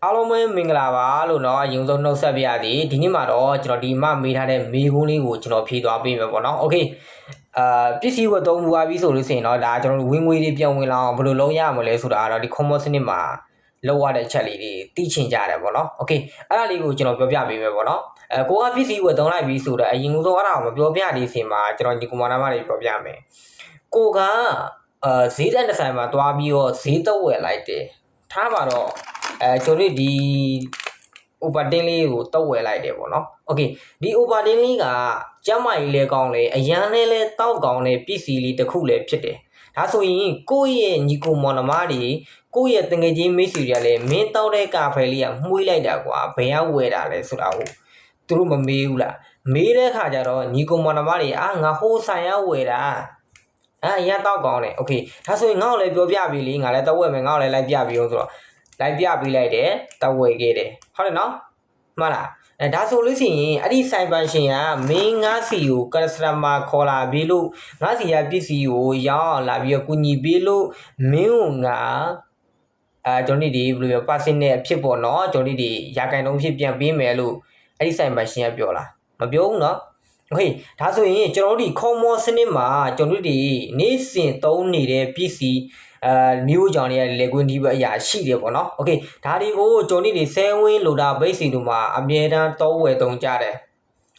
အားလုံးပဲမင်္ဂလာပါလို့เนาะအရင်ဆုံးနှုတ်ဆက်ပြရသည်ဒီနေ့မှာတော့ကျွန်တော်ဒီမှမေးထားတဲ့မေးခွန်းလေးကိုကျွန်တော်ဖြေသွားပေးမယ်ပေါ့နော်โอเคပစ္စည်းဝတ်သုံးမှုပါပြီဆိုလို့ဆိုရင်တော့ဒါကျွန်တော်ဝင်ငွေတွေပြန်ဝင်လာအောင်ဘယ်လိုလုပ်ရမလဲဆိုတာတော့ဒီ commerce စနစ်မှာလောက်ရတဲ့အချက်လေးတွေသိချင်ကြတယ်ပေါ့နော်โอเคအဲ့ဒါလေးကိုကျွန်တော်ပြောပြပေးမယ်ပေါ့နော်ကိုကပစ္စည်းဝတ်သုံးလိုက်ပြီဆိုတော့အရင်ဆုံးအဲ့ဒါကိုမပြောပြသေးခင်မှာကျွန်တော်ဒီကွန်မန္တာမတွေပြောပြမယ်ကိုကဈေးတဲ့ဆိုင်မှာတွားပြီးတော့ဈေးတော့ဝယ်လိုက်တယ်ထားပါတော့ကျွန်တော်ဒီ Obertin လေးကိုတောက်ဝယ်လိုက်တယ်ပေါ့နော်โอเคဒီ Obertin လေးကကျမ်းမာရေးလဲကောင်းလဲအရန်နဲ့လဲတောက်ကောင်းတဲ့ပစ္စည်းလေးတစ်ခုလဲဖြစ်တယ်ဒါဆိုရင်ကိုယ့်ရဲ့ညီကိုမောင်နှမတွေကိုယ့်ရဲ့တငယ်ချင်းမိတ်ဆွေတွေကလည်းမင်းတောက်တဲ့ကာဖေလေးကမှုေးလိုက်တာကွာဘယ်ရောက်ဝယ်တာလဲဆိုတာကိုသူတို့မမေးဘူးလားမေးတဲ့ခါကျတော့ညီကိုမောင်နှမတွေငါဟိုးဆိုင်ရောက်ဝယ်တာရတောက်ကောင်းတယ်โอเคဒါဆိုရင်ငါ့ကိုလည်းပြောပြပြီလေငါလည်းတောက်ဝယ်မယ်ငါ့ကိုလည်းလိုက်ပြပြီအောင်ဆိုတော့လိုက်ပြပေးလိုက်တယ်တောက်ဝယ်ခဲ့တယ်ဟုတ်တယ်နော်မှန်လားဒါဆိုလို့ရှိရင်အဲ့ဒီဆိုင်ပိုင်ရှင်ကမင်းငါးစီကို customer ခေါ်လာပြီးလို့ငါးစီကပစ္စည်းကိုရောင်းလာပြီးတော့ကူညီပေးလို့မင်းကငါကျွန်တော်ဒီဘယ်လိုပြော personal အဖြစ်ပေါ့နော်ကျွန်တော်ဒီရာခိုင်နှုန်းဖြစ်ပြန်ပေးမယ်လို့အဲ့ဒီဆိုင်ပိုင်ရှင်ကပြောလားမပြောဘူးနော်โอเคဒါဆိုရင်ကျွန်တော်တို့ဒီ common စနစ်မှာကျွန်တော်တို့ဒီနေ့စဉ်သုံးနေတဲ့ပစ္စည်းမျိုးကြောင့်လည်းလေကွင်းဒီဘအရာရှိတယ်ပေါ့နော်โอเคဒါတွေကိုကျွန်တော်တို့ဒီဆဲဝင်းလိုတာဘိတ်စီတို့မှာအမြဲတမ်းတောဝယ်သုံးကြတယ်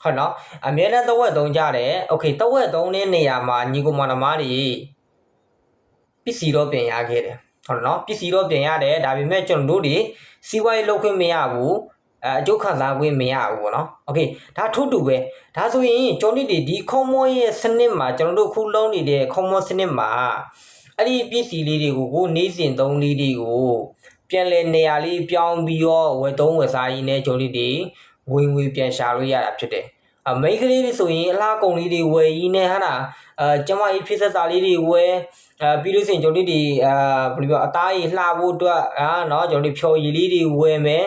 ဟုတ်နော်အမြဲတမ်းတောဝယ်သုံးကြတယ်โอเคတောဝယ်သုံးတဲ့နေရာမှာညီကိုမောင်နှမတွေပစ္စည်းတော့ပြင်ရခဲ့တယ်ဟုတ်နော်ပစ္စည်းတော့ပြင်ရတယ်ဒါပေမဲ့ကျွန်တော်တို့ဒီစီးပွားရေးလုပ်ခွင့်မရဘူးအကျိုးခံစားခွင့်မရဘူးပေါ့နော်โอเคဒါထို့တူပဲဒါဆိုရင်ကျွန်တော်တို့ဒီ common ရဲ့စနစ်မှာကျွန်တော်တို့ခုလုံးနေတဲ့ common စနစ်မှာအဲ့ဒီပစ္စည်းလေးတွေကိုနေ့စဉ်သုံးလေးတွေကိုပြန်လဲနေရာလေးပြောင်းပြီးတော့ဝယ်သုံးဝယ်စားရင်းနဲ့ကျွန်တော်တို့ဝင်ငွေပြန်ရှာလို့ရတာဖြစ်တယ်မိန်းကလေးတွေဆိုရင်အလားကုန်လေးတွေဝယ်ရင်းနဲ့ဟာကျမကြီးဖြစ်သက်စာလေးတွေဝယ်ပြီးလို့ဆိုရင်ကျွန်တော်တို့ဒီဘယ်လိုပြောအသားကြီးလှဖို့အတွက်เนาะကျွန်တော်တို့ဖြော်ရည်လေးတွေဝယ်မယ်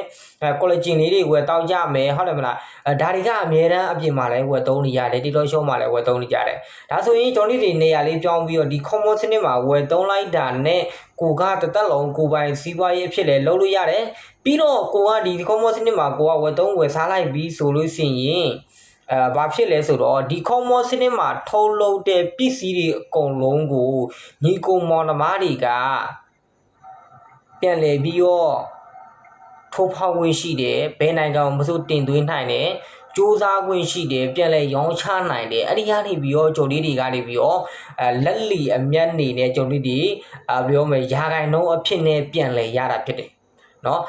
ကောလာဂျင်လေးတွေဝယ်တောက်ကြမယ်ဟုတ်တယ်မလားဒါတွေကအများတန်းအပြင်မှာလည်းဝယ်သုံးနေရတယ်တီတော်ရှော့မှာလည်းဝယ်သုံးနေကြတယ်ဒါဆိုရင်ကျွန်တော်တို့ဒီနေရာလေးပြောင်းပြီးတော့ဒီ common စနစ်မှာဝယ်သုံးလိုက်တာနဲ့ကိုကတသက်လုံးကိုပိုင်စီးပွားရေးအဖြစ်လည်းလုပ်လို့ရတယ်ပြီးတော့ကိုကဒီ common စနစ်မှာကိုကဝယ်သုံးဝယ်စားလိုက်ပြီးဆိုလို့ရှိရင်ဘာဖြစ်လဲဆိုတော့ဒီ common စနစ်မှာထုတ်လုပ်တဲ့ပစ္စည်းတွေအကုန်လုံးကိုညီကိုမောင်နှမတွေကပြန်လည်ပြီးတော့ထိုးဖောက်ဝင်ရှိတယ်ဘယ်နိုင်ငံမှမဆိုတင်သွင်းနိုင်တယ်စူးစမ်းခွင့်ရှိတယ်ပြန်လဲရောင်းချနိုင်တယ်အဲ့ဒီကနေပြီးတော့ဂျုံလေးတွေကနေပြီးတော့လက်လီအမျက်နေနဲ့ဂျုံလေးတွေပြောမယ်ရာဂိုင်နှုန်းအဖြစ်နဲ့ပြန်လဲရတာဖြစ်တယ်เนาะ